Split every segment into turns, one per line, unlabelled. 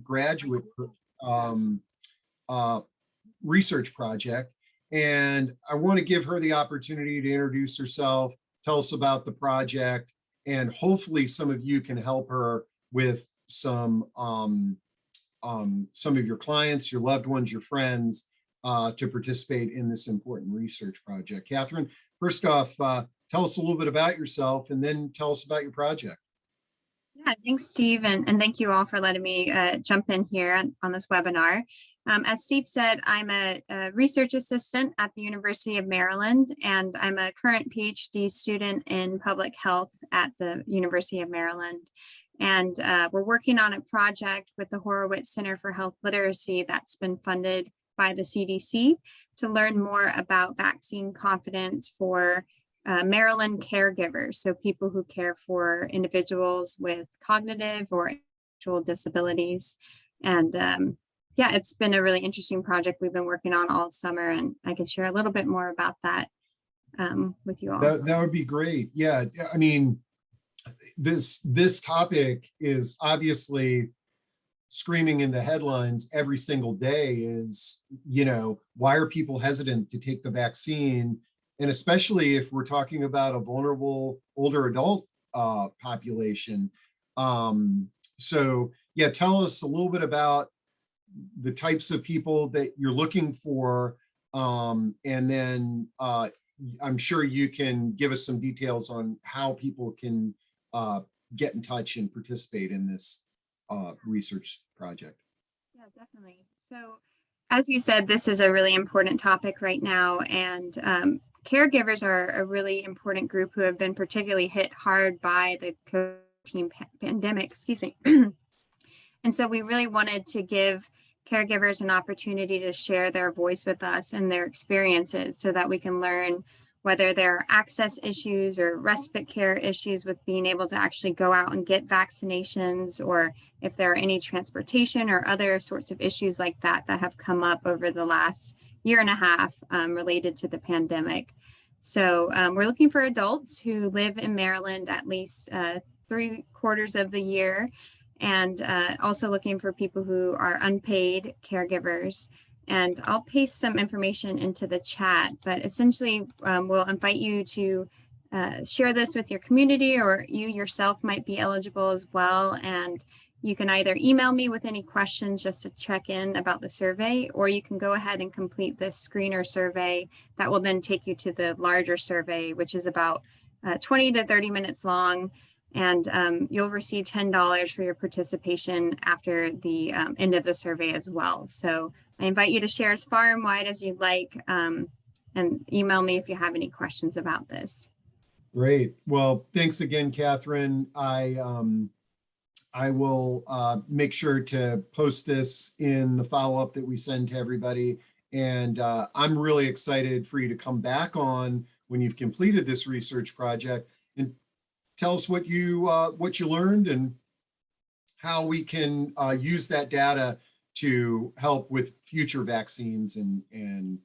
graduate research project. And I want to give her the opportunity to introduce herself, tell us about the project, and hopefully some of you can help her with some of your clients, your loved ones, your friends to participate in this important research project. Catherine, first off, tell us a little bit about yourself and then tell us about your project.
Yeah, thanks, Steve, and thank you all for letting me jump in here on this webinar. As Steve said, I'm a research assistant at the University of Maryland, and I'm a current PhD student in public health at the University of Maryland. And we're working on a project with the Horowitz Center for Health Literacy that's been funded by the CDC to learn more about vaccine confidence for Maryland caregivers, so people who care for individuals with cognitive or intellectual disabilities. And yeah, it's been a really interesting project we've been working on all summer, and I can share a little bit more about that with you all.
That would be great. Yeah, I mean, this topic is obviously screaming in the headlines every single day is, you know, why are people hesitant to take the vaccine? And especially if we're talking about a vulnerable older adult population. So yeah, tell us a little bit about the types of people that you're looking for. And then I'm sure you can give us some details on how people can get in touch and participate in this research project.
Yeah, definitely. So as you said, this is a really important topic right now, and caregivers are a really important group who have been particularly hit hard by the COVID-19 pandemic, excuse me. And so we really wanted to give caregivers an opportunity to share their voice with us and their experiences so that we can learn whether there are access issues or respite care issues with being able to actually go out and get vaccinations, or if there are any transportation or other sorts of issues like that that have come up over the last year and a half related to the pandemic. So we're looking for adults who live in Maryland at least 3/4 of the year, and also looking for people who are unpaid caregivers. And I'll paste some information into the chat, but essentially we'll invite you to share this with your community, or you yourself might be eligible as well. And you can either email me with any questions just to check in about the survey, or you can go ahead and complete the screener survey that will then take you to the larger survey, which is about 20 to 30 minutes long. And you'll receive $10 for your participation after the end of the survey as well. So I invite you to share as far and wide as you'd like, and email me if you have any questions about this.
Great. Well, thanks again, Catherine. I will make sure to post this in the follow-up that we send to everybody. And I'm really excited for you to come back on when you've completed this research project and tell us what you learned and how we can use that data to help with future vaccines and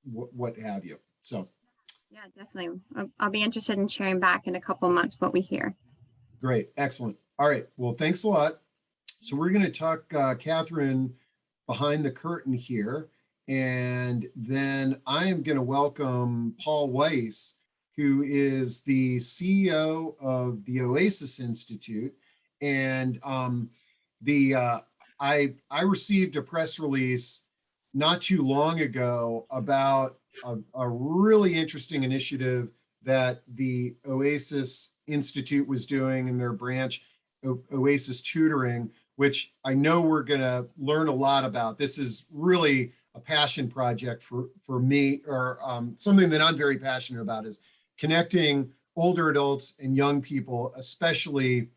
what have you. So.
Yeah, definitely. I'll be interested in sharing back in a couple of months what we hear.
Great. Excellent. All right. Well, thanks a lot. So we're going to talk Catherine behind the curtain here. And then I am going to welcome Paul Weiss, who is the CEO of the Oasis Institute. And I received a press release not too long ago about a really interesting initiative that the Oasis Institute was doing in their branch, Oasis Tutoring, which I know we're going to learn a lot about. This is really a passion project for me, or something that I'm very passionate about, is connecting older adults and young people, especially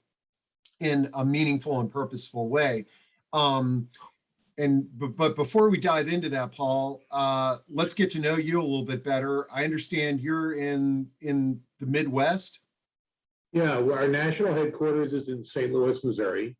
in a meaningful and purposeful way. But before we dive into that, Paul, let's get to know you a little bit better. I understand you're in the Midwest.
Yeah, our national headquarters is in St. Louis, Missouri,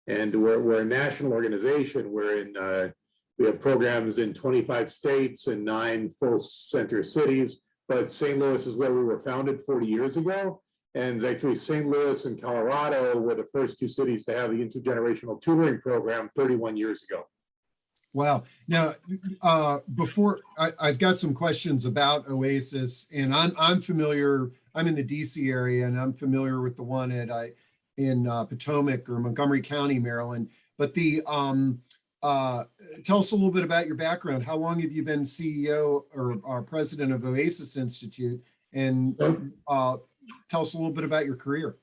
and we're a national organization. We have programs in 25 states and 9 full center cities, but St. Louis is where we were founded 40 years ago. And actually St. Louis and Colorado were the first two cities to have the intergenerational tutoring program 31 years ago.
Wow. Now, before I've got some questions about Oasis, and I'm familiar. I'm in the DC area, and I'm familiar with the one in Potomac or Montgomery County, Maryland. But tell us a little bit about your background. How long have you been CEO or president of Oasis Institute? And tell us a little bit about your career.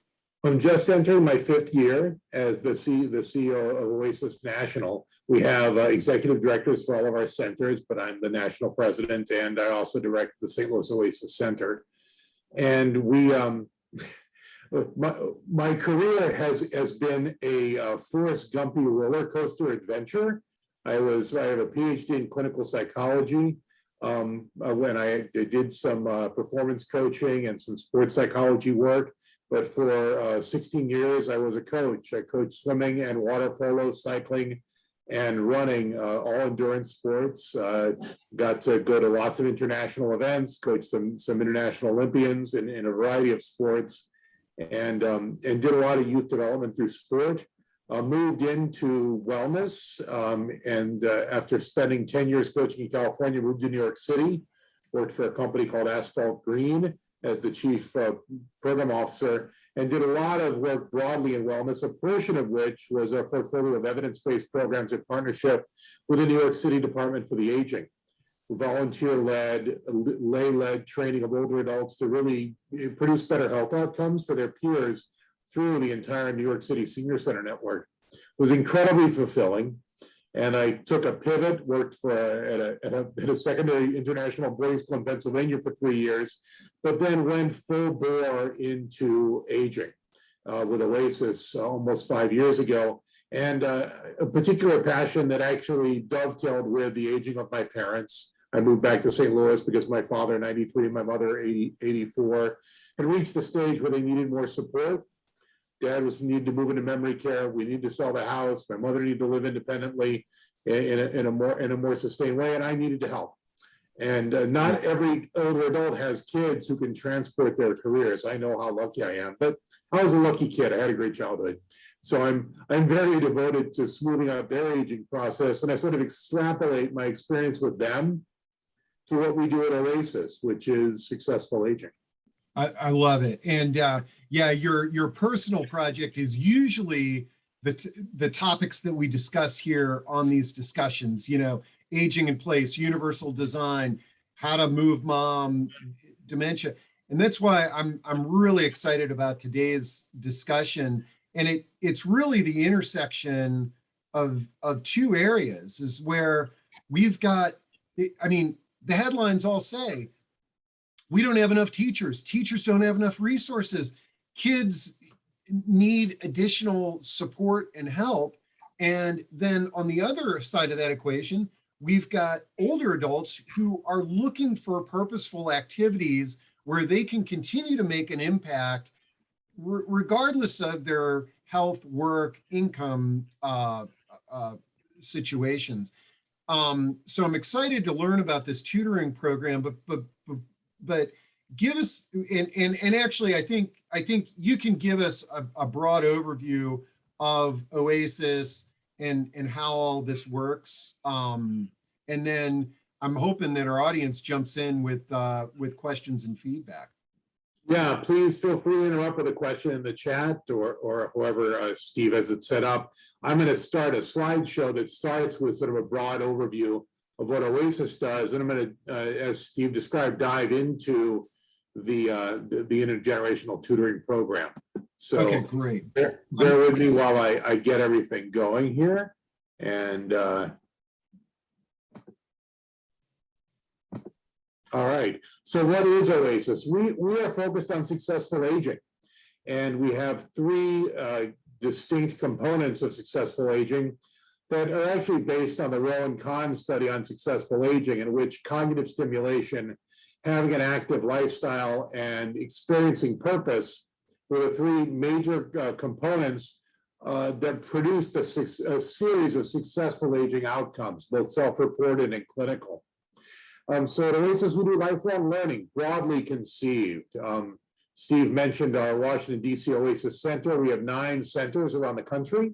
I'm just entering my 5th year as the CEO of Oasis National. We have executive directors for all of our centers, but I'm the national president, and I also direct the St. Louis Oasis Center. And my career has been a Forrest Gumpy roller coaster adventure. I have a PhD in clinical psychology. When I did some performance coaching and some sports psychology work. But for 16 years, I was a coach. I coached swimming and water polo, cycling, and running, all endurance sports. Got to go to lots of international events, coached some international Olympians in a variety of sports, and did a lot of youth development through sport. Moved into wellness, and after spending 10 years coaching in California, moved to New York City, worked for a company called Asphalt Green as the chief program officer, and did a lot of work broadly in wellness, a portion of which was a portfolio of evidence-based programs in partnership with the New York City Department for the Aging. Volunteer-led, lay-led training of older adults to really produce better health outcomes for their peers through the entire New York City Senior Center network. It was incredibly fulfilling. And I took a pivot, worked at a secondary international boarding school in Pennsylvania for 3 years, but then went full bore into aging with Oasis almost 5 years ago. And a particular passion that actually dovetailed with the aging of my parents. I moved back to St. Louis because my father, 93, and my mother, 84, had reached the stage where they needed more support. Dad needed to move into memory care. We needed to sell the house. My mother needed to live independently in a more sustained way, and I needed to help. And not every older adult has kids who can transport their careers. I know how lucky I am, but I was a lucky kid. I had a great childhood. So I'm very devoted to smoothing out their aging process, and I sort of extrapolate my experience with them to what we do at Oasis, which is successful aging.
I love it. And yeah, your personal project is usually the topics that we discuss here on these discussions, aging in place, universal design, how to move mom, dementia. And that's why I'm really excited about today's discussion. And it's really the intersection of two areas is where we've got, I mean, the headlines all say, we don't have enough teachers. Teachers don't have enough resources. Kids need additional support and help. And then on the other side of that equation, we've got older adults who are looking for purposeful activities where they can continue to make an impact regardless of their health, work, income situations. So I'm excited to learn about this tutoring program, but give us, and actually, I think you can give us a broad overview of Oasis and how all this works. And then I'm hoping that our audience jumps in with questions and feedback.
Yeah, please feel free to interrupt with a question in the chat or whoever Steve has it set up. I'm going to start a slideshow that starts with sort of a broad overview of what Oasis does, and I'm going to, as Steve described, dive into the intergenerational tutoring program. So
okay, great.
Bear with me while I get everything going here. And all right, so what is Oasis? We are focused on successful aging, and we have three distinct components of successful aging that are actually based on the Rowan Kahn study on successful aging, in which cognitive stimulation, having an active lifestyle, and experiencing purpose were the three major components that produced a series of successful aging outcomes, both self-reported and clinical. So at Oasis, we do lifelong learning, broadly conceived. Steve mentioned our Washington, D.C. Oasis Center. We have 9 centers around the country,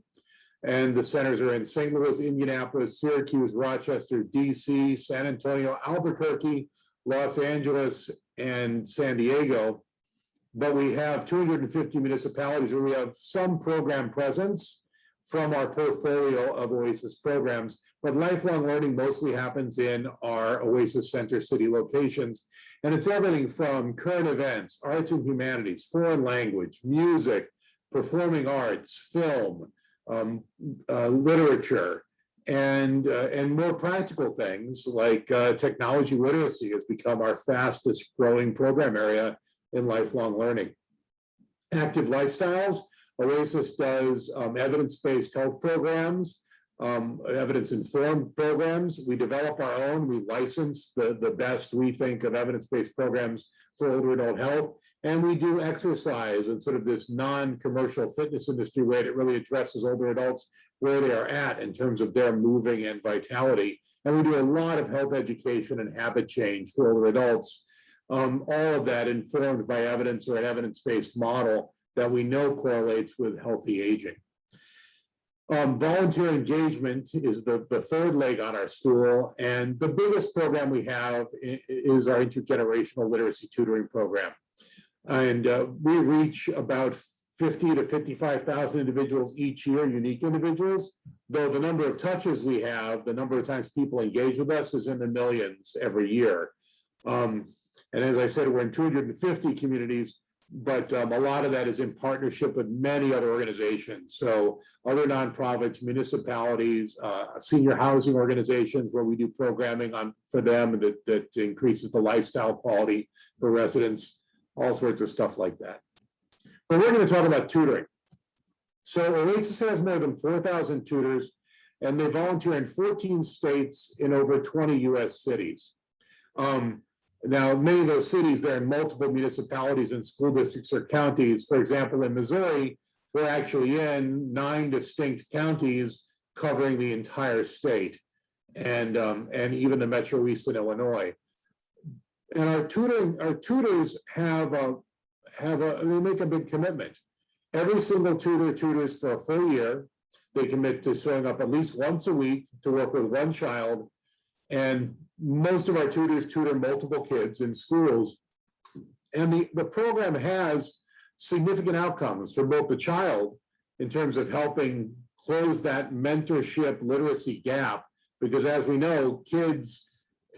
and the centers are in St. Louis, Indianapolis, Syracuse, Rochester, D.C., San Antonio, Albuquerque, Los Angeles, and San Diego. But we have 250 municipalities where we have some program presence from our portfolio of Oasis programs, but lifelong learning mostly happens in our Oasis Center city locations. And it's everything from current events, arts and humanities, foreign language, music, performing arts, film, literature, and more practical things like technology literacy has become our fastest growing program area in lifelong learning. Active lifestyles, Oasis does evidence-based health programs, evidence-informed programs. We develop our own, we license the best, we think, of evidence-based programs for older adult health. And we do exercise in sort of this non-commercial fitness industry way that really addresses older adults where they are at in terms of their moving and vitality. And we do a lot of health education and habit change for older adults. All of that informed by evidence or an evidence-based model that we know correlates with healthy aging. Volunteer engagement is the third leg on our stool, and the biggest program we have is our intergenerational literacy tutoring program. And we reach about 50 to 55,000 individuals each year, unique individuals, though the number of touches we have, the number of times people engage with us is in the millions every year. And as I said, we're in 250 communities, but a lot of that is in partnership with many other organizations. So other nonprofits, municipalities, senior housing organizations where we do programming for them that increases the lifestyle quality for residents, all sorts of stuff like that. But we're going to talk about tutoring. So Oasis has more than 4,000 tutors, and they volunteer in 14 states in over 20 US cities. Now, many of those cities, they're in multiple municipalities and school districts or counties. For example, in Missouri, we're actually in 9 distinct counties covering the entire state, and even the Metro East in Illinois. And our tutors they make a big commitment. Every single tutor tutors for a full year. They commit to showing up at least once a week to work with one child. And most of our tutors tutor multiple kids in schools. And the program has significant outcomes for both the child in terms of helping close that mentorship literacy gap, because as we know, kids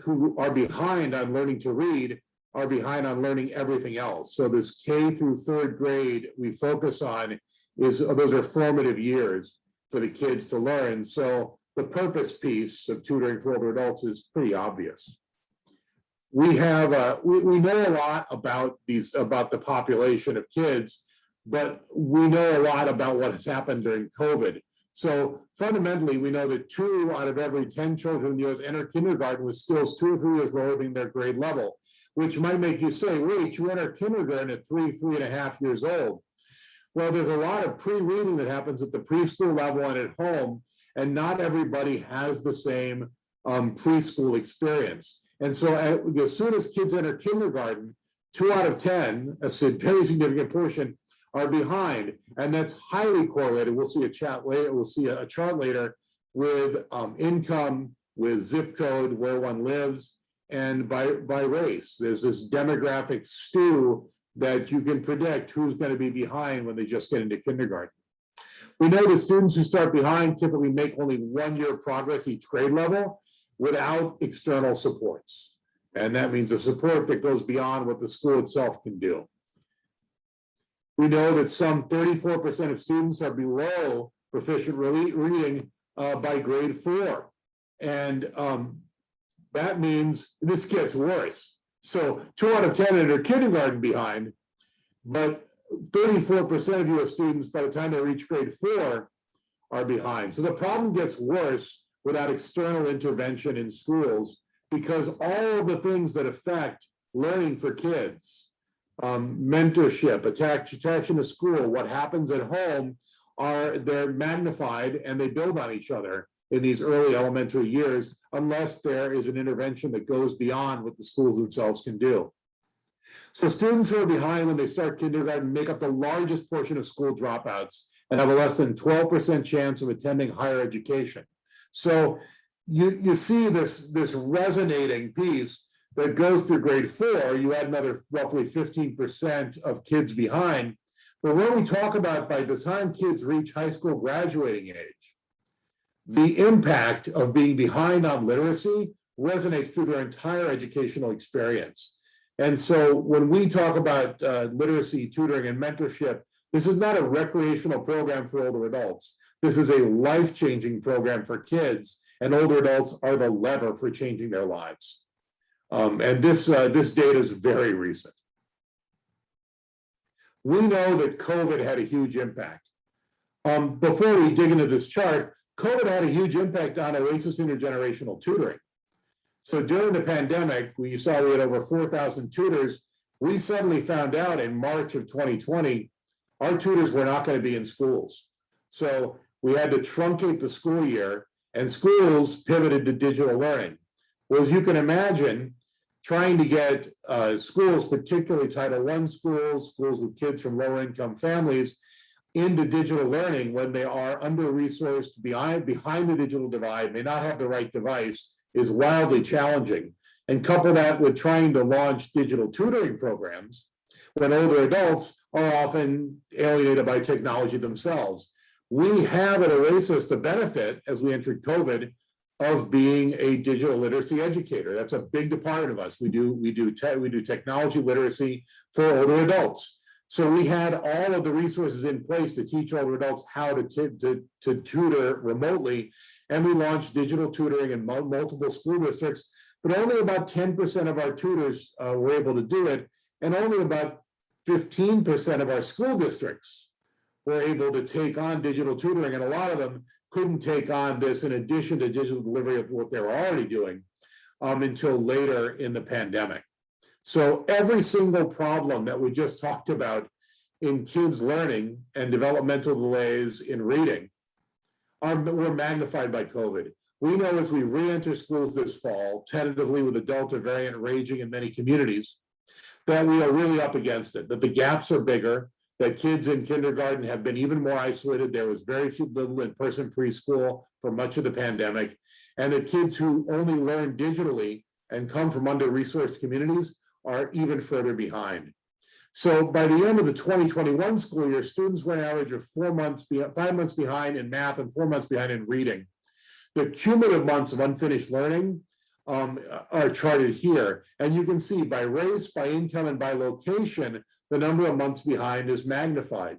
who are behind on learning to read are behind on learning everything else. So this K through 3rd grade we focus on those are formative years for the kids to learn. So the purpose piece of tutoring for older adults is pretty obvious. We have we know a lot about the population of kids, but we know a lot about what has happened during COVID. So fundamentally, we know that 2 out of every 10 children in the US enter kindergarten with skills 2 or 3 years lower than their grade level, which might make you say, wait, you enter kindergarten at 3.5 years old. Well, there's a lot of pre-reading that happens at the preschool level and at home, and not everybody has the same preschool experience. And so as soon as kids enter kindergarten, 2 out of 10, a very significant portion, are behind. And that's highly correlated. We'll see a chart later with income, with zip code, where one lives, and by race. There's this demographic stew that you can predict who's going to be behind when they just get into kindergarten. We know that students who start behind typically make only 1 year progress each grade level without external supports. And that means a support that goes beyond what the school itself can do. We know that some 34% of students are below proficient reading by grade 4. And that means this gets worse. So 2 out of 10 enter kindergarten behind, but 34% of US students, by the time they reach grade 4, are behind. So the problem gets worse without external intervention in schools, because all of the things that affect learning for kids, mentorship, attraction to school, what happens at home, they're magnified and they build on each other in these early elementary years, unless there is an intervention that goes beyond what the schools themselves can do. So students who are behind when they start kindergarten make up the largest portion of school dropouts and have a less than 12% chance of attending higher education. So you see this resonating piece that goes through grade 4. You add another roughly 15% of kids behind. But when we talk about by the time kids reach high school graduating age, the impact of being behind on literacy resonates through their entire educational experience. And so when we talk about literacy, tutoring, and mentorship, this is not a recreational program for older adults. This is a life-changing program for kids, and older adults are the lever for changing their lives. And this data is very recent. We know that COVID had a huge impact. Before we dig into this chart, COVID had a huge impact on Oasis intergenerational tutoring. So during the pandemic, you saw we had over 4,000 tutors. We suddenly found out in March of 2020, our tutors were not going to be in schools. So we had to truncate the school year, and schools pivoted to digital learning. Well, as you can imagine, trying to get schools, particularly Title I schools, schools with kids from lower income families, into digital learning when they are under-resourced, behind the digital divide, may not have the right device, is wildly challenging. And couple that with trying to launch digital tutoring programs when older adults are often alienated by technology themselves. We have at Oasis the benefit, as we entered COVID, of being a digital literacy educator. That's a big department of us. We do technology literacy for older adults. So we had all of the resources in place to teach older adults how to tutor remotely. And we launched digital tutoring in multiple school districts, but only about 10% of our tutors were able to do it. And only about 15% of our school districts were able to take on digital tutoring. And a lot of them couldn't take on this in addition to digital delivery of what they were already doing until later in the pandemic. So every single problem that we just talked about in kids learning and developmental delays in reading were magnified by COVID. We know as we re-enter schools this fall, tentatively with the Delta variant raging in many communities, that we are really up against it, that the gaps are bigger, that kids in kindergarten have been even more isolated. There was very little in-person preschool for much of the pandemic, and that kids who only learn digitally and come from under-resourced communities are even further behind. So by the end of the 2021 school year, students were an average of 5 months behind in math and 4 months behind in reading. The cumulative months of unfinished learning are charted here. And you can see by race, by income, and by location, the number of months behind is magnified.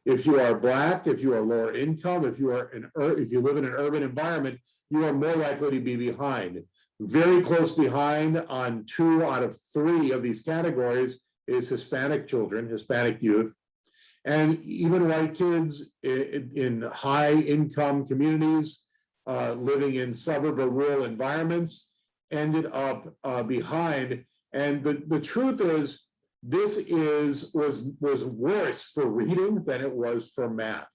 If you are Black, if you are lower income, if you live in an urban environment, you are more likely to be behind. Very close behind on 2 out of 3 of these categories is Hispanic children, Hispanic youth, and even white kids in high income communities, living in suburb or rural environments, ended up behind. And the truth is, this was worse for reading than it was for math.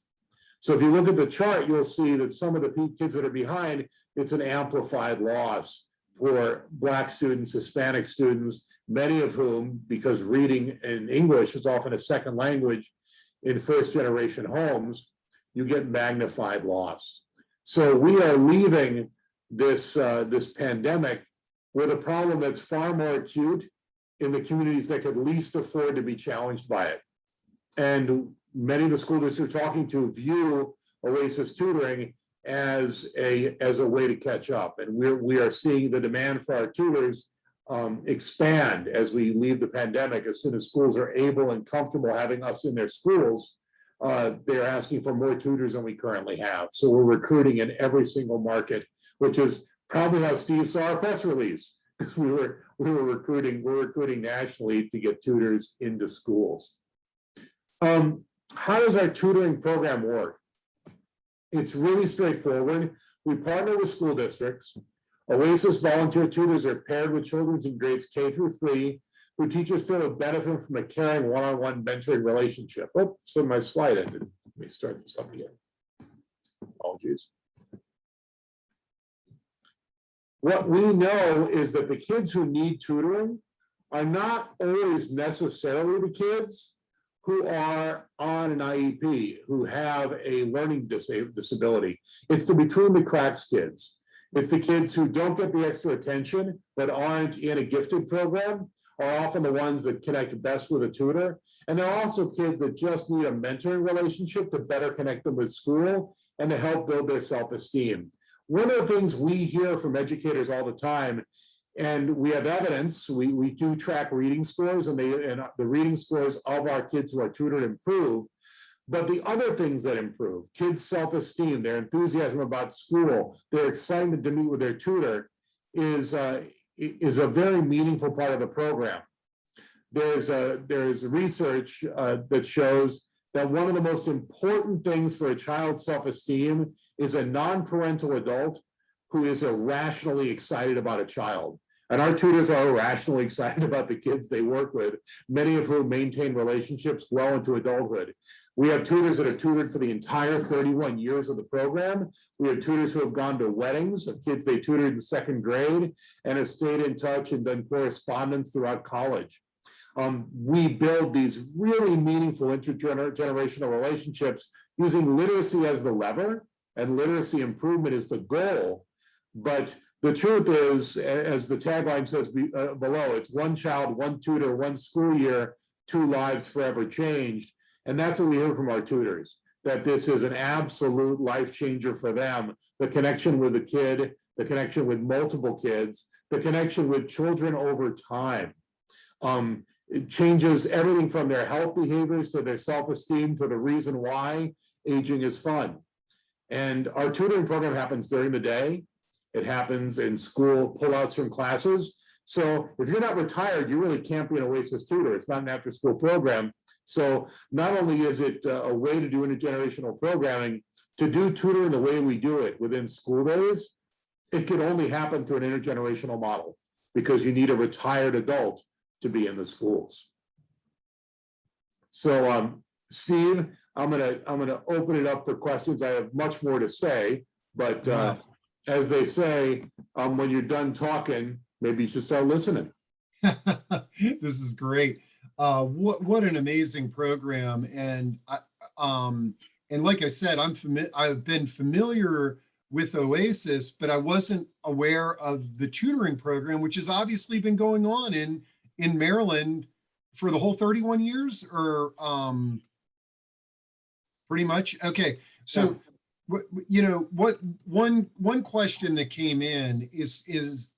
So if you look at the chart, you'll see that some of the kids that are behind, it's an amplified loss for Black students, Hispanic students, many of whom, because reading in English is often a second language in first-generation homes, you get magnified loss. So we are leaving this pandemic with a problem that's far more acute in the communities that could least afford to be challenged by it. And many of the school districts we're talking to view Oasis Tutoring as a way to catch up. And we are seeing the demand for our tutors expand as we leave the pandemic. As soon as schools are able and comfortable having us in their schools, they're asking for more tutors than we currently have. So we're recruiting in every single market, which is probably how Steve saw our press release. We're recruiting nationally to get tutors into schools. How does our tutoring program work? It's really straightforward. We partner with school districts. Oasis volunteer tutors are paired with children in grades K through 3, who teachers feel would benefit from a caring one-on-one mentoring relationship. Oh, so my slide ended. Let me start this up again. Apologies. What we know is that the kids who need tutoring are not always necessarily the kids who are on an IEP, who have a learning disability. It's the between the cracks kids. It's the kids who don't get the extra attention, but aren't in a gifted program, are often the ones that connect best with a tutor. And there are also kids that just need a mentoring relationship to better connect them with school and to help build their self-esteem. One of the things we hear from educators all the time, and we have evidence, we do track reading scores, and the reading scores of our kids who are tutored improve. But the other things that improve, kids' self-esteem, their enthusiasm about school, their excitement to meet with their tutor is a very meaningful part of the program. There's research that shows that one of the most important things for a child's self-esteem is a non-parental adult who is irrationally excited about a child. And our tutors are irrationally excited about the kids they work with, many of whom maintain relationships well into adulthood. We have tutors that are tutored for the entire 31 years of the program. We have tutors who have gone to weddings of kids they tutored in second grade and have stayed in touch and done correspondence throughout college. We build these really meaningful intergenerational relationships using literacy as the lever, and literacy improvement is the goal. But the truth is, as the tagline says below, it's one child, one tutor, one school year, 2 lives forever changed. And that's what we hear from our tutors, that this is an absolute life changer for them. The connection with the kid, the connection with multiple kids, the connection with children over time. It changes everything from their health behaviors to their self-esteem to the reason why aging is fun. And our tutoring program happens during the day. It happens in school pullouts from classes. So if you're not retired, you really can't be an Oasis tutor. It's not an after-school program. So not only is it a way to do intergenerational programming, to do tutoring the way we do it within school days, it can only happen through an intergenerational model because you need a retired adult to be in the schools. So Steve, I'm gonna open it up for questions. I have much more to say, but as they say, when you're done talking, maybe you should start listening.
This is great. What an amazing program. And like I said, I've been familiar with Oasis, but I wasn't aware of the tutoring program, which has obviously been going on in Maryland for the whole 31 years, or pretty much. Okay, so yeah. One question that came in is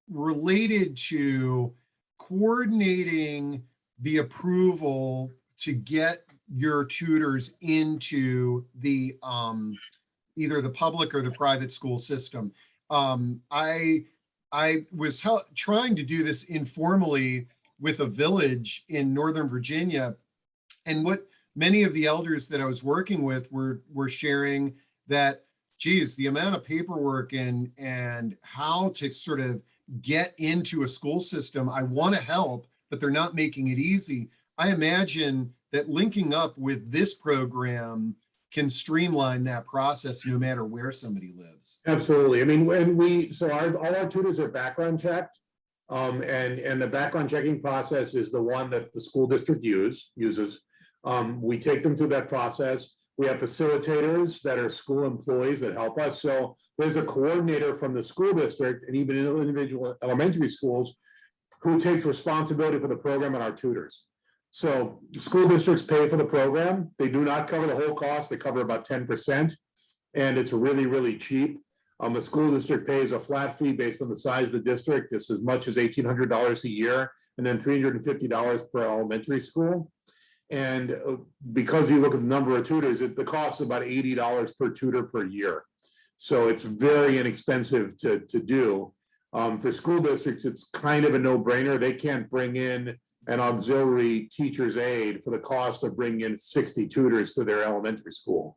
related to coordinating the approval to get your tutors into the either the public or the private school system. I was trying to do this informally with a village in Northern Virginia, and what many of the elders that I was working with were sharing that, geez, the amount of paperwork and how to sort of get into a school system. I want to help, but they're not making it easy. I imagine that linking up with this program can streamline that process no matter where somebody lives.
Absolutely. I mean, all our tutors are background checked. And the background checking process is the one that the school district uses. We take them through that process. We have facilitators that are school employees that help us. So there's a coordinator from the school district and even in individual elementary schools who takes responsibility for the program and our tutors. So school districts pay for the program. They do not cover the whole cost. They cover about 10%, and it's really, really cheap. The school district pays a flat fee based on the size of the district. It's as much as $1,800 a year, and then $350 per elementary school. And because you look at the number of tutors, the cost is about $80 per tutor per year. So it's very inexpensive to do. For school districts, it's kind of a no-brainer. They can't bring in an auxiliary teacher's aide for the cost of bringing in 60 tutors to their elementary school.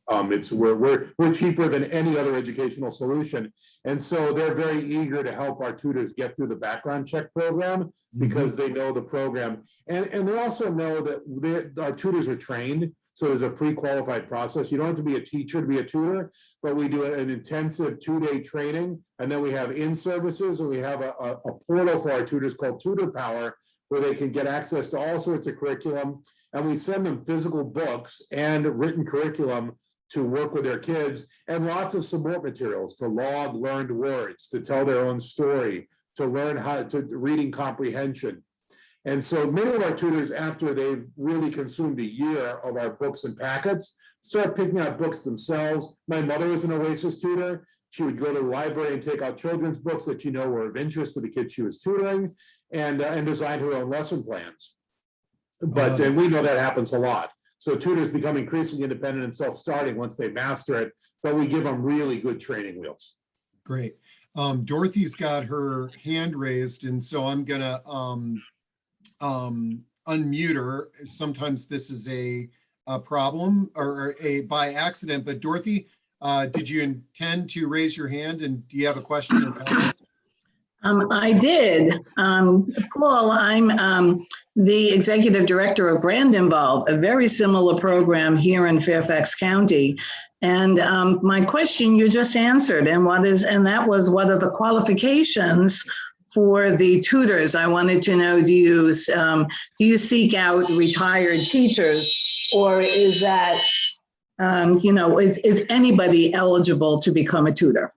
We're cheaper than any other educational solution. And so they're very eager to help our tutors get through the background check program because they know the program. And they also know that our tutors are trained. So there's a pre-qualified process. You don't have to be a teacher to be a tutor, but we do an intensive 2-day training. And then we have in-services, and we have a portal for our tutors called Tutor Power, where they can get access to all sorts of curriculum. And we send them physical books and written curriculum to work with their kids, and lots of support materials to log learned words, to tell their own story, to learn how to reading comprehension. And so many of our tutors, after they've really consumed a year of our books and packets, start picking out books themselves. My mother was an Oasis tutor. She would go to the library and take out children's books that were of interest to the kids she was tutoring, and design her own lesson plans. But and we know that happens a lot. So tutors become increasingly independent and self-starting once they master it, but we give them really good training wheels.
Great. Dorothy's got her hand raised, and so I'm gonna unmute her. Sometimes this is a problem or a by accident, but Dorothy, did you intend to raise your hand, and do you have a question or comment?
I did. Paul, I'm the executive director of Brand Involve, a very similar program here in Fairfax County. And my question you just answered, and that was what are the qualifications for the tutors? I wanted to know, do you seek out retired teachers, or is that, is anybody eligible to become a tutor?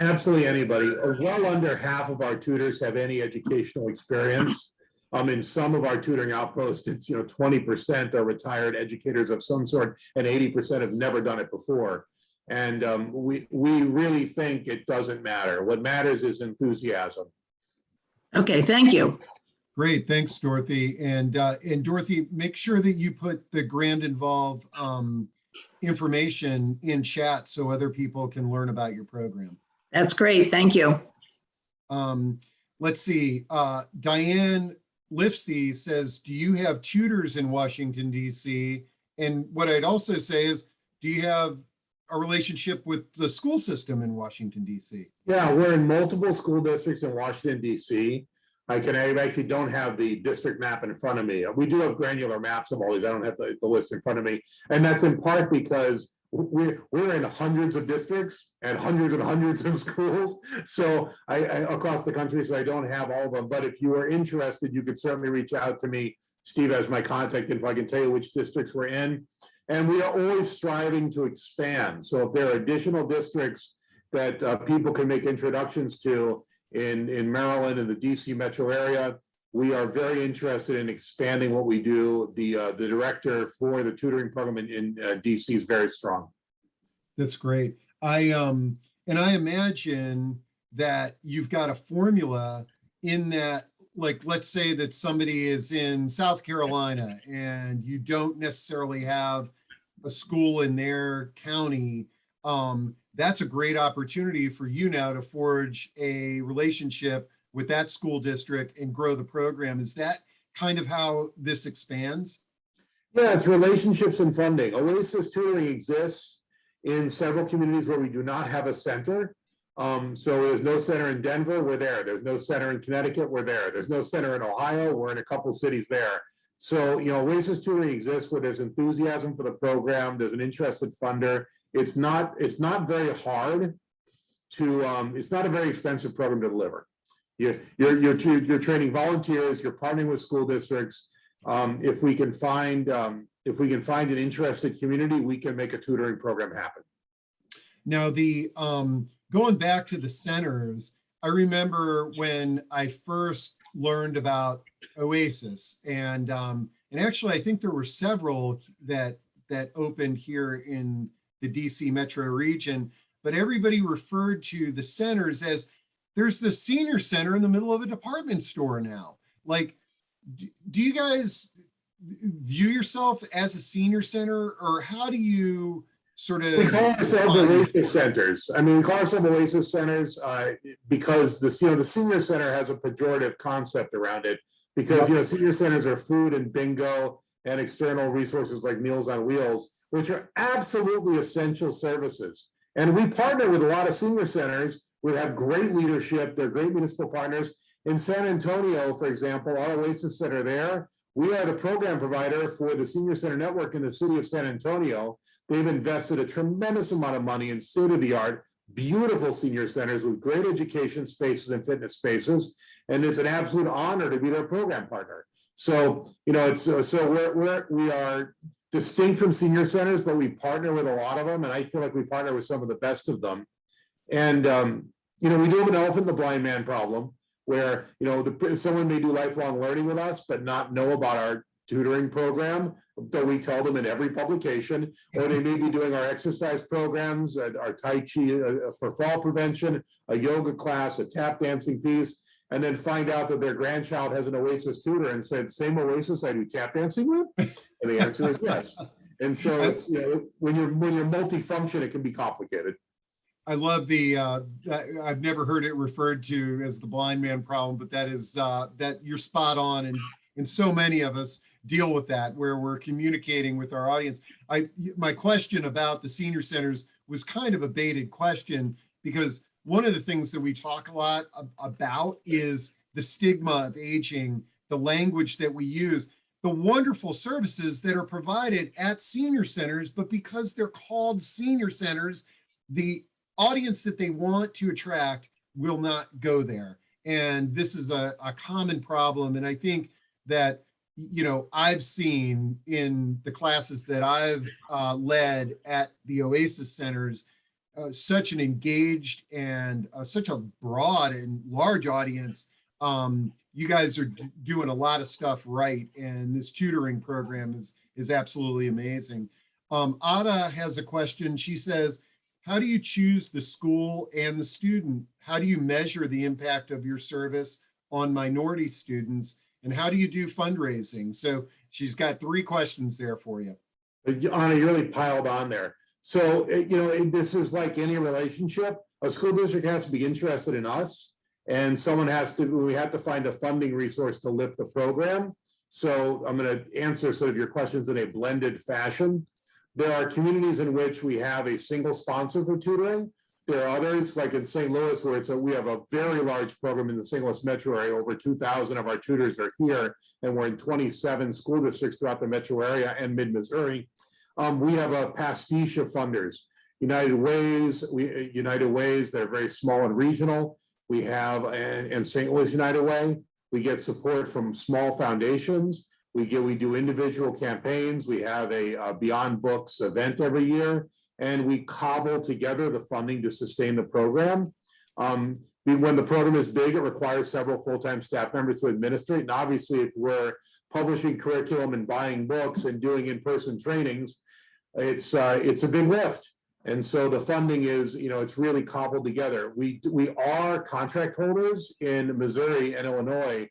Absolutely anybody. Well under half of our tutors have any educational experience. In some of our tutoring outposts, it's 20% are retired educators of some sort, and 80% have never done it before. And we really think it doesn't matter. What matters is enthusiasm.
Okay, thank you.
Great, thanks, Dorothy. And Dorothy, make sure that you put the Grand Involve information in chat so other people can learn about your program.
That's great, thank you.
Let's see, Diane Lifsey says, do you have tutors in Washington, D.C.? And what I'd also say is, do you have a relationship with the school system in Washington, D.C.?
Yeah, we're in multiple school districts in Washington, D.C. I actually don't have the district map in front of me. We do have granular maps of all these. I don't have the list in front of me. And that's in part because we're in hundreds of districts and hundreds of schools, so I across the country, so I don't have all of them. But if you are interested, you could certainly reach out to me. Steve has my contact info. I can tell you which districts we're in, and we are always striving to expand. So if there are additional districts that people can make introductions to in Maryland and the DC metro area, we are very interested in expanding what we do. The director for the tutoring program in DC is very strong.
That's great. And I imagine that you've got a formula in that, like, let's say that somebody is in South Carolina and you don't necessarily have a school in their county. That's a great opportunity for you now to forge a relationship with that school district and grow the program. Is that kind of how this expands?
Yeah, it's relationships and funding. Oasis Tutoring exists in several communities where we do not have a center. So there's no center in Denver, we're there. There's no center in Connecticut, we're there. There's no center in Ohio, we're in a couple cities there. So, Oasis Tutoring exists where there's enthusiasm for the program, there's an interested funder. It's not very hard to, it's not a very expensive program to deliver. You're training volunteers, you're partnering with school districts. If we can find an interested community, we can make a tutoring program happen.
Now, going back to the centers, I remember when I first learned about Oasis, and actually I think there were several that opened here in the DC metro region, but everybody referred to the centers as, there's the senior center in the middle of a department store now. Like, do you guys view yourself as a senior center, or how do you sort of?
We call ourselves Oasis centers. I mean, we call ourselves Oasis centers because the senior center has a pejorative concept around it, because senior centers are food and bingo and external resources like Meals on Wheels, which are absolutely essential services. And we partner with a lot of senior centers. We have great leadership. They're great municipal partners. In San Antonio, for example, our Oasis Center there, We are the program provider for the Senior Center Network in the city of San Antonio. They've invested a tremendous amount of money in state-of-the-art, beautiful senior centers with great education spaces and fitness spaces. And it's an absolute honor to be their program partner. So, you know, we are distinct from senior centers, but we partner with a lot of them. And I feel like we partner with some of the best of them. And, you know, we do have an elephant in the blind man problem where, you know, someone may do lifelong learning with us, but not know about our tutoring program that we tell them in every publication, or they may be doing our exercise programs, our Tai Chi for fall prevention, a yoga class, a tap dancing piece, and then find out that their grandchild has an Oasis tutor and said, same Oasis I do tap dancing with? And the answer is yes. And so it's, you know, when you're multifunction, it can be complicated.
I love the, I've never heard it referred to as the blind man problem, but that is, that you're spot on. And so many of us deal with that where we're communicating with our audience. My question about the senior centers was kind of a baited question because one of the things that we talk a lot about is the stigma of aging, the language that we use, the wonderful services that are provided at senior centers, but because they're called senior centers, the audience that they want to attract will not go there. And this is a common problem. And I think that, you know, I've seen in the classes that I've led at the Oasis centers, such an engaged and such a broad and large audience. You guys are doing a lot of stuff right. And this tutoring program is absolutely amazing. Ada has a question. She says, how do you choose the school and the student? How do you measure the impact of your service on minority students? And how do you do fundraising? So she's got 3 questions there for you.
Anna, you really piled on there. So, you know, this is like any relationship. A school district has to be interested in us, and we have to find a funding resource to lift the program. So I'm going to answer sort of your questions in a blended fashion. There are communities in which we have a single sponsor for tutoring. There are others, like in St. Louis, where we have a very large program in the St. Louis metro area. Over 2,000 of our tutors are here, and we're in 27 school districts throughout the metro area and mid-Missouri. We have a pastiche of funders. United Ways, they're very small and regional. We have, and St. Louis United Way, we get support from small foundations. We do individual campaigns. We have a Beyond Books event every year, and we cobble together the funding to sustain the program. When the program is big, it requires several full-time staff members to administrate. And obviously, if we're publishing curriculum and buying books and doing in-person trainings, it's a big lift. And so the funding is, you know, it's really cobbled together. We are contract holders in Missouri and Illinois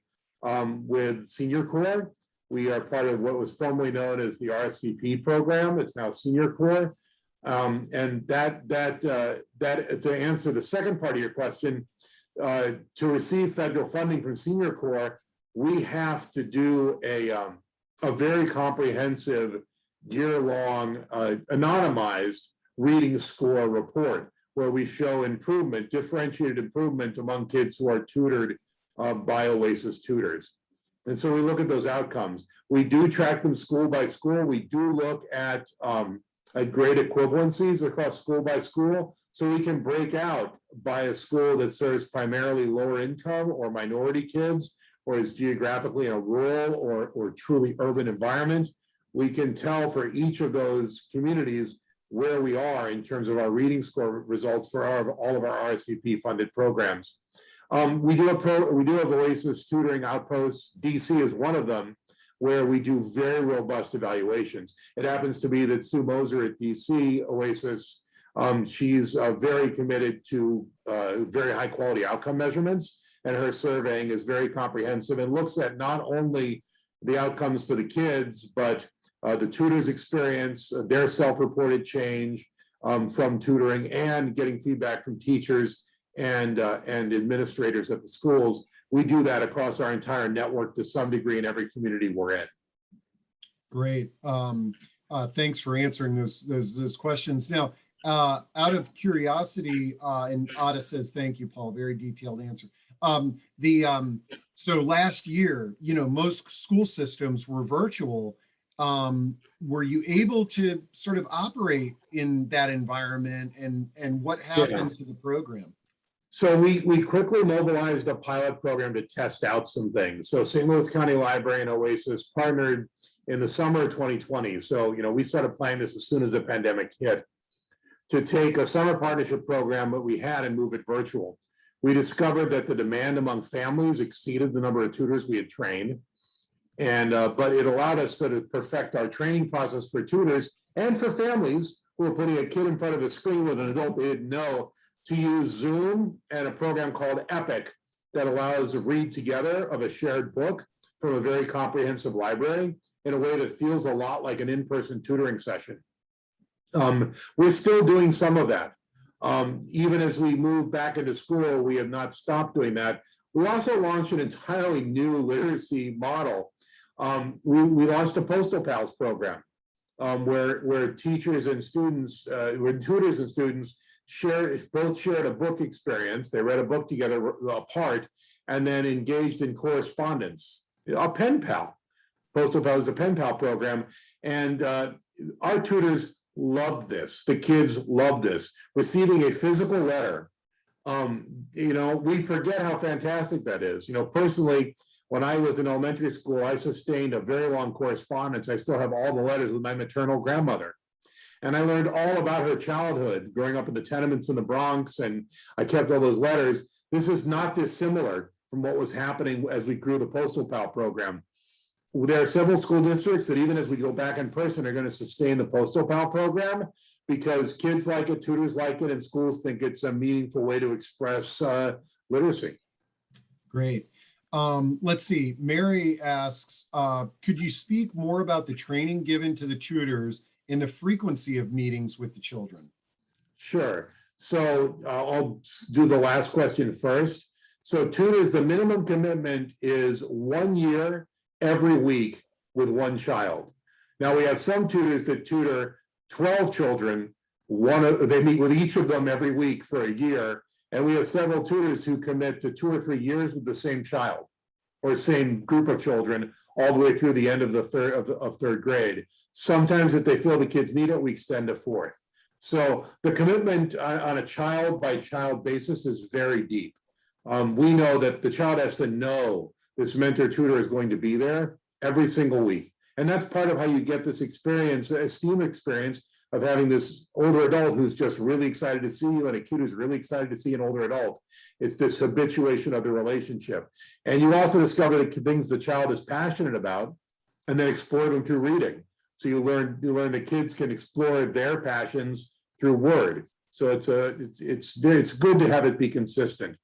with Senior Corps. We are part of what was formerly known as the RSVP program. It's now Senior Corps. And that to answer the second part of your question, to receive federal funding from Senior Corps, we have to do a very comprehensive year-long anonymized reading score report where we show improvement, differentiated improvement among kids who are tutored by Oasis tutors. And so we look at those outcomes. We do track them school by school. We do look at grade equivalencies across school by school, so we can break out by a school that serves primarily lower income or minority kids, or is geographically in a rural or truly urban environment. We can tell for each of those communities where we are in terms of our reading score results for all of our RSVP funded programs. We do have Oasis tutoring outposts. DC is one of them, where we do very robust evaluations. It happens to be that Sue Moser at DC Oasis, she's very committed to very high quality outcome measurements, and her surveying is very comprehensive and looks at not only the outcomes for the kids, but the tutors' experience, their self-reported change from tutoring, and getting feedback from teachers and administrators at the schools. We do that across our entire network to some degree in every community we're in.
Great. Thanks for answering those questions. Now, out of curiosity, and Ada says, thank you, Paul, very detailed answer. So last year, most school systems were virtual. Were you able to sort of operate in that environment, and what happened to the program?
So we quickly mobilized a pilot program to test out some things. So St. Louis County Library and Oasis partnered in the summer of 2020. So, we started planning this as soon as the pandemic hit, to take a summer partnership program that we had and move it virtual. We discovered that the demand among families exceeded the number of tutors we had trained. And but it allowed us to perfect our training process for tutors and for families who were putting a kid in front of a screen with an adult they didn't know, to use Zoom and a program called Epic that allows a read together of a shared book from a very comprehensive library in a way that feels a lot like an in-person tutoring session. We're still doing some of that. Even as we move back into school, we have not stopped doing that. We also launched an entirely new literacy model. We launched a Postal Pals program, where teachers and students, where tutors and students both shared a book experience. They read a book together apart, and then engaged in correspondence. A pen pal. Postal Pal is a pen pal program, and our tutors loved this. The kids loved this. Receiving a physical letter. We forget how fantastic that is. Personally, when I was in elementary school, I sustained a very long correspondence. I still have all the letters with my maternal grandmother. And I learned all about her childhood, growing up in the tenements in the Bronx, and I kept all those letters. This is not dissimilar from what was happening as we grew the Postal Pal program. There are several school districts that, even as we go back in person, are going to sustain the Postal Pal program because kids like it, tutors like it, and schools think it's a meaningful way to express literacy.
Great. Let's see. Mary asks, could you speak more about the training given to the tutors in the frequency of meetings with the children?
Sure. So I'll do the last question first. So tutors, the minimum commitment is 1 year every week with one child. Now we have some tutors that tutor 12 children. They meet with each of them every week for a year. And we have several tutors who commit to 2 or 3 years with the same child or same group of children all the way through the end of the third grade. Sometimes if they feel the kids need it, we extend to fourth. So the commitment on a child by child basis is very deep. We know that the child has to know this mentor tutor is going to be there every single week. And that's part of how you get this experience, esteem experience of having this older adult who's just really excited to see you and a kid who's really excited to see an older adult. It's this habituation of the relationship. And you also discover the things the child is passionate about and then explore them through reading. So you learn the kids can explore their passions through word. So it's good to have it be consistent.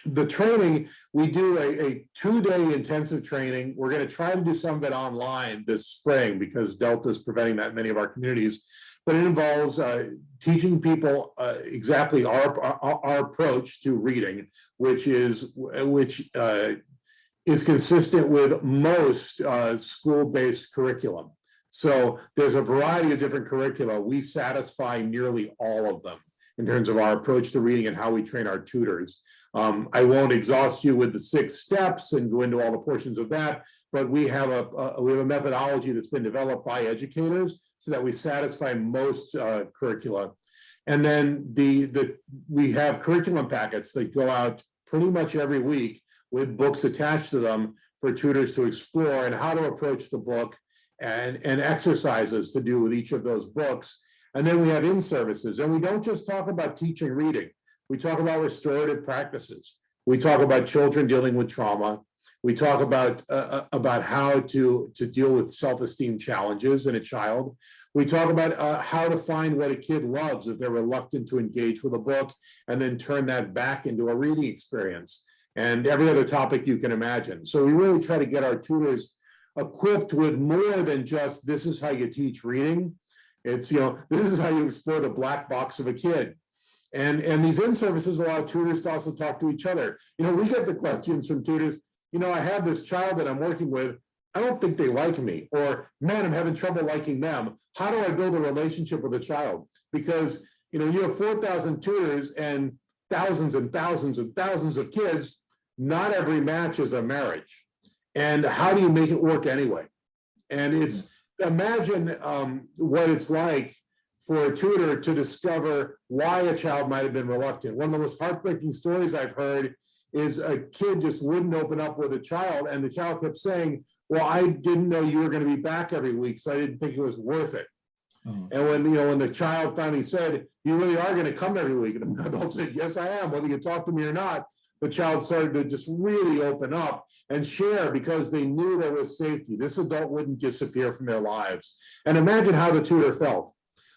The training, we do a 2-day intensive training. We're going to try to do some of it online this spring because Delta is preventing that in many of our communities. But it involves teaching people exactly our approach to reading, which is consistent with most school-based curriculum. So there's a variety of different curricula. We satisfy nearly all of them in terms of our approach to reading and how we train our tutors. I won't exhaust you with the 6 steps and go into all the portions of that, but we have a methodology that's been developed by educators so that we satisfy most curricula. And then we have curriculum packets that go out pretty much every week with books attached to them for tutors to explore and how to approach the book and exercises to do with each of those books. And then we have in-services, and we don't just talk about teaching reading. We talk about restorative practices. We talk about children dealing with trauma. We talk about how to deal with self-esteem challenges in a child. We talk about how to find what a kid loves if they're reluctant to engage with a book and then turn that back into a reading experience and every other topic you can imagine. So we really try to get our tutors equipped with more than just this is how you teach reading. It's, this is how you explore the black box of a kid. And these in-services allow tutors to also talk to each other. We get the questions from tutors, I have this child that I'm working with, I don't think they like me, or man, I'm having trouble liking them. How do I build a relationship with a child? Because, you have 4,000 tutors and thousands and thousands and thousands of kids, not every match is a marriage. And how do you make it work anyway? And it's, imagine what it's like for a tutor to discover why a child might have been reluctant. One of the most heartbreaking stories I've heard is a kid just wouldn't open up with a child, and the child kept saying, well, I didn't know you were going to be back every week, so I didn't think it was worth it. And when the child finally said, you really are going to come every week, and the adult said, yes, I am, whether you talk to me or not, the child started to just really open up and share because they knew there was safety. This adult wouldn't disappear from their lives. And imagine how the tutor felt.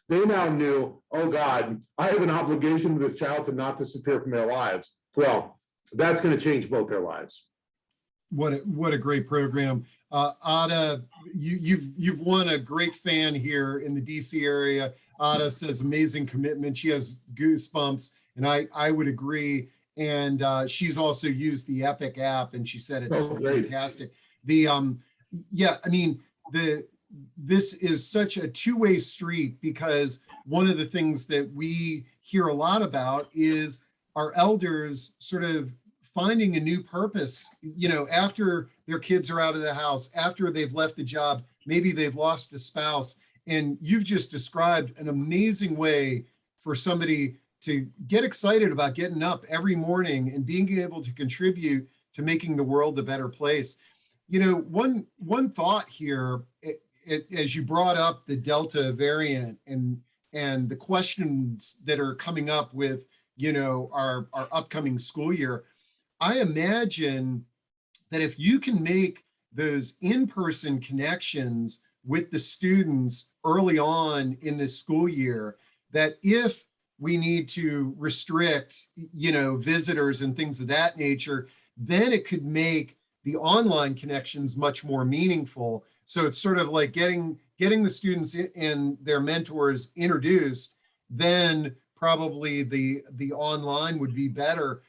They now knew, oh God, I have an obligation to this child to not disappear from their lives. Well, that's going to change both their lives.
What a great program. Ada, you've won a great fan here in the DC area. Ada says amazing commitment. She has goosebumps, and I would agree. And she's also used the Epic app, and she said it's fantastic. Yeah, I mean, this is such a two-way street, because one of the things that we hear a lot about is our elders sort of finding a new purpose, after their kids are out of the house, after they've left the job, maybe they've lost a spouse. And you've just described an amazing way for somebody to get excited about getting up every morning and being able to contribute to making the world a better place. One thought here, as you brought up the Delta variant and the questions that are coming up with, our upcoming school year, I imagine that if you can make those in-person connections with the students early on in this school year, that if we need to restrict, visitors and things of that nature, then it could make the online connections much more meaningful. So it's sort of like getting the students and their mentors introduced, then probably the online would be better.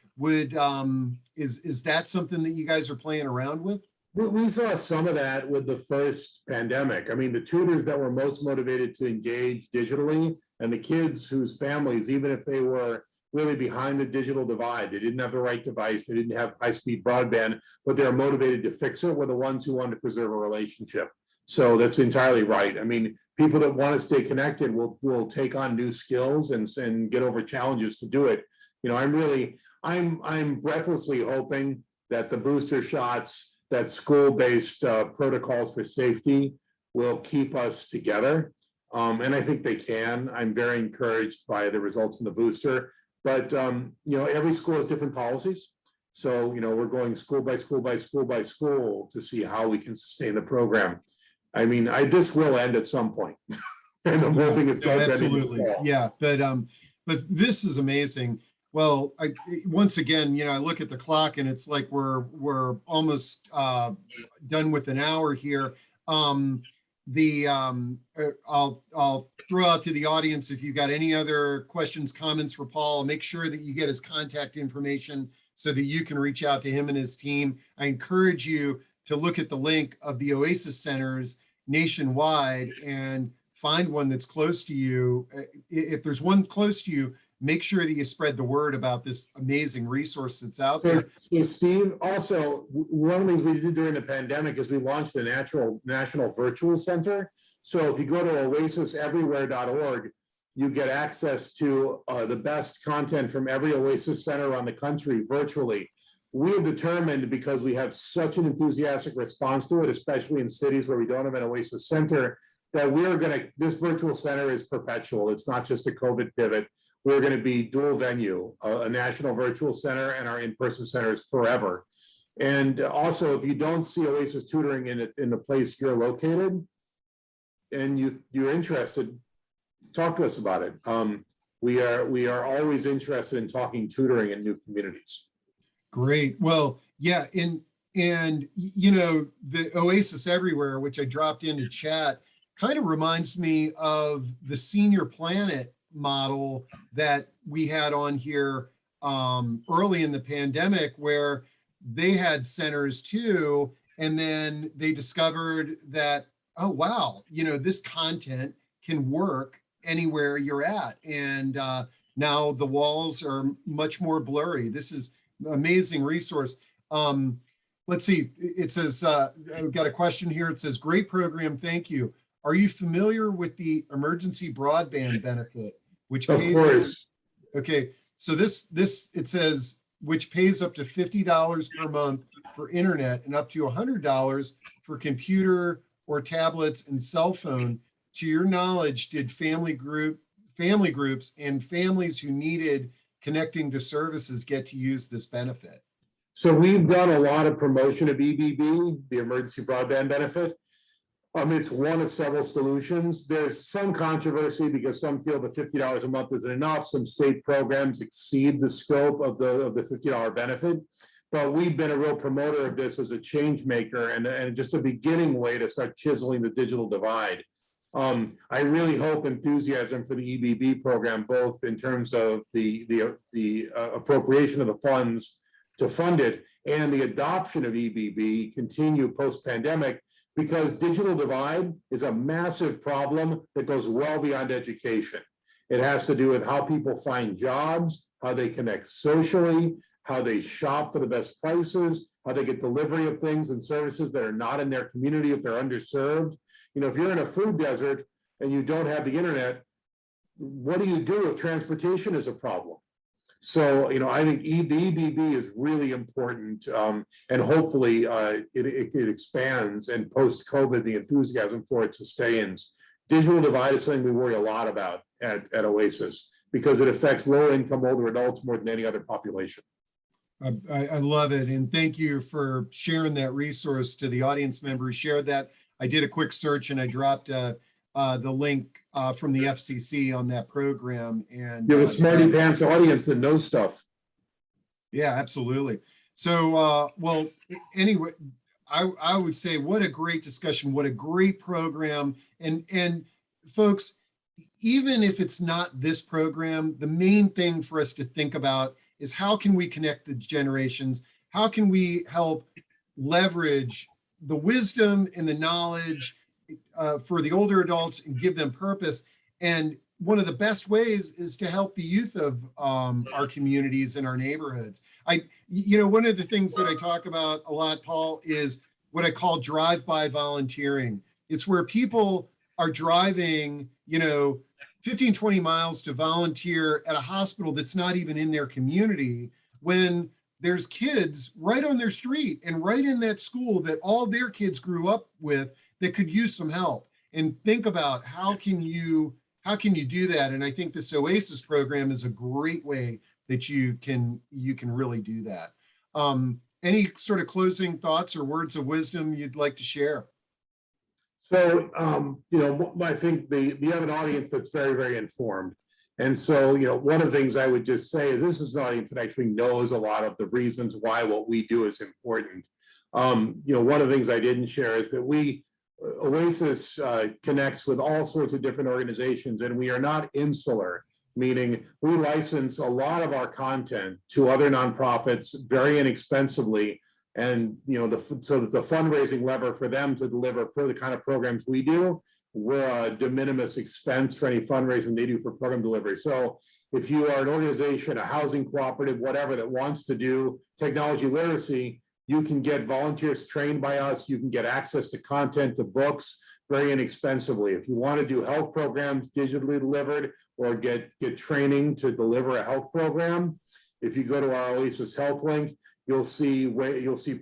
Is that something that you guys are playing around with?
We saw some of that with the first pandemic. I mean, the tutors that were most motivated to engage digitally, and the kids whose families, even if they were really behind the digital divide, they didn't have the right device, they didn't have high-speed broadband, but they're motivated to fix it, were the ones who wanted to preserve a relationship. So that's entirely right. I mean, people that want to stay connected will take on new skills and get over challenges to do it. I'm breathlessly hoping that the booster shots, that school-based protocols for safety will keep us together. And I think they can. I'm very encouraged by the results in the booster. But, every school has different policies. So, we're going school by school by school by school to see how we can sustain the program. I mean, this will end at some point. And I'm hoping it's not
absolutely. Yeah, but this is amazing. Well, once again, I look at the clock and it's like we're almost done with an hour here. I'll throw out to the audience, if you've got any other questions, comments for Paul, make sure that you get his contact information so that you can reach out to him and his team. I encourage you to look at the link of the Oasis centers nationwide and find one that's close to you. If there's one close to you, make sure that you spread the word about this amazing resource that's out there.
So Steve, also, one of the things we did during the pandemic is we launched a national virtual center. So if you go to oasiseverywhere.org, you get access to the best content from every Oasis center around the country virtually. We have determined, because we have such an enthusiastic response to it, especially in cities where we don't have an Oasis center, that this virtual center is perpetual. It's not just a COVID pivot. We're going to be dual venue, a national virtual center and our in-person centers forever. And also, if you don't see Oasis Tutoring in the place you're located and you're interested, talk to us about it. We are always interested in talking tutoring in new communities.
Great. Well, yeah, and the Oasis Everywhere, which I dropped into chat, kind of reminds me of the Senior Planet model that we had on here early in the pandemic, where they had centers too, and then they discovered that, oh wow, this content can work anywhere you're at, and now the walls are much more blurry. This is an amazing resource. Let's see, it says, I've got a question here. It says, great program, thank you. Are you familiar with the emergency broadband benefit, which
Of
pays?
course.
Okay, so this it says, which pays up to $50 per month for internet and up to $100 for computer or tablets and cell phone. To your knowledge, did family groups and families who needed connecting to services get to use this benefit?
So we've done a lot of promotion of EBB, the emergency broadband benefit. It's one of several solutions. There's some controversy because some feel that $50 a month isn't enough. Some state programs exceed the scope of the $50 benefit. But we've been a real promoter of this as a change maker and just a beginning way to start chiseling the digital divide. I really hope enthusiasm for the EBB program, both in terms of the appropriation of the funds to fund it and the adoption of EBB continue post-pandemic, because digital divide is a massive problem that goes well beyond education. It has to do with how people find jobs, how they connect socially, how they shop for the best prices, how they get delivery of things and services that are not in their community if they're underserved. If you're in a food desert and you don't have the internet, what do you do if transportation is a problem? So, I think the EBB is really important, and hopefully it expands, and post-COVID, the enthusiasm for it sustains. Digital divide is something we worry a lot about at Oasis because it affects low-income older adults more than any other population.
I love it, and thank you for sharing that resource to the audience member who shared that. I did a quick search and I dropped the link from the FCC on that program. And
you have a smarty pants audience that knows stuff.
Yeah, absolutely. So, well, anyway, I would say what a great discussion, what a great program. And folks, even if it's not this program, the main thing for us to think about is how can we connect the generations? How can we help leverage the wisdom and the knowledge for the older adults and give them purpose? And one of the best ways is to help the youth of our communities and our neighborhoods. One of the things that I talk about a lot, Paul, is what I call drive-by volunteering. It's where people are driving, 15, 20 miles to volunteer at a hospital that's not even in their community, when there's kids right on their street and right in that school that all their kids grew up with that could use some help. And think about how can you do that? And I think this Oasis program is a great way that you can really do that. Any sort of closing thoughts or words of wisdom you'd like to share?
So, I think you have an audience that's very, very informed. And so, one of the things I would just say is this is an audience that actually knows a lot of the reasons why what we do is important. One of the things I didn't share is that Oasis connects with all sorts of different organizations, and we are not insular, meaning we license a lot of our content to other nonprofits very inexpensively. And, so that the fundraising lever for them to deliver the kind of programs we do, we're a de minimis expense for any fundraising they do for program delivery. So if you are an organization, a housing cooperative, whatever, that wants to do technology literacy, you can get volunteers trained by us. You can get access to content, to books, very inexpensively. If you want to do health programs digitally delivered or get training to deliver a health program, if you go to our Oasis Health link, you'll see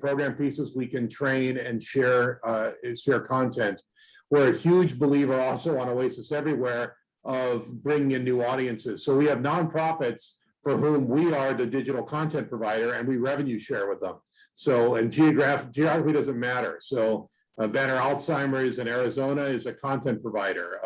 program pieces we can train and share content. We're a huge believer also on Oasis Everywhere of bringing in new audiences. So we have nonprofits for whom we are the digital content provider, and we revenue share with them. So, and geography doesn't matter. So Banner Alzheimer's in Arizona is a content provider.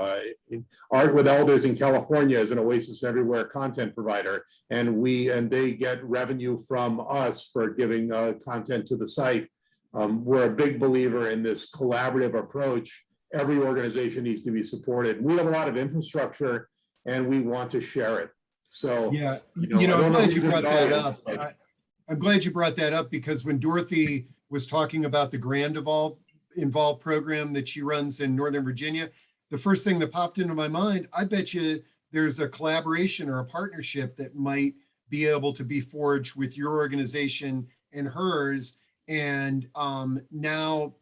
Art with Elders in California is an Oasis Everywhere content provider. And they get revenue from us for giving content to the site. We're a big believer in this collaborative approach. Every organization needs to be supported. We have a lot of infrastructure and we want to share it. So,
yeah, I'm glad you brought that up. I'm glad you brought that up because when Dorothy was talking about the Grand Involve program that she runs in Northern Virginia, the first thing that popped into my mind, I bet you there's a collaboration or a partnership that might be able to be forged with your organization and hers. And now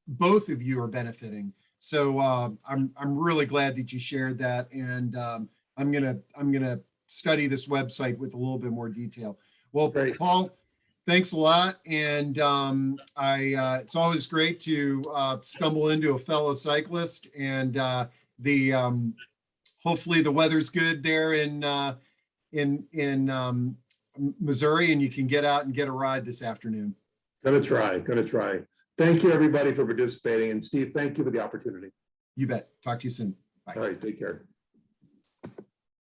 both of you are benefiting. So I'm really glad that you shared that. And I'm gonna study this website with a little bit more detail. Well,
Great.
Paul, thanks a lot. And it's always great to stumble into a fellow cyclist. And hopefully the weather's good there in Missouri, and you can get out and get a ride this afternoon.
Gonna try. Thank you, everybody, for participating. And Steve, thank you for the opportunity.
You bet. Talk to you soon. Bye.
All right, take care.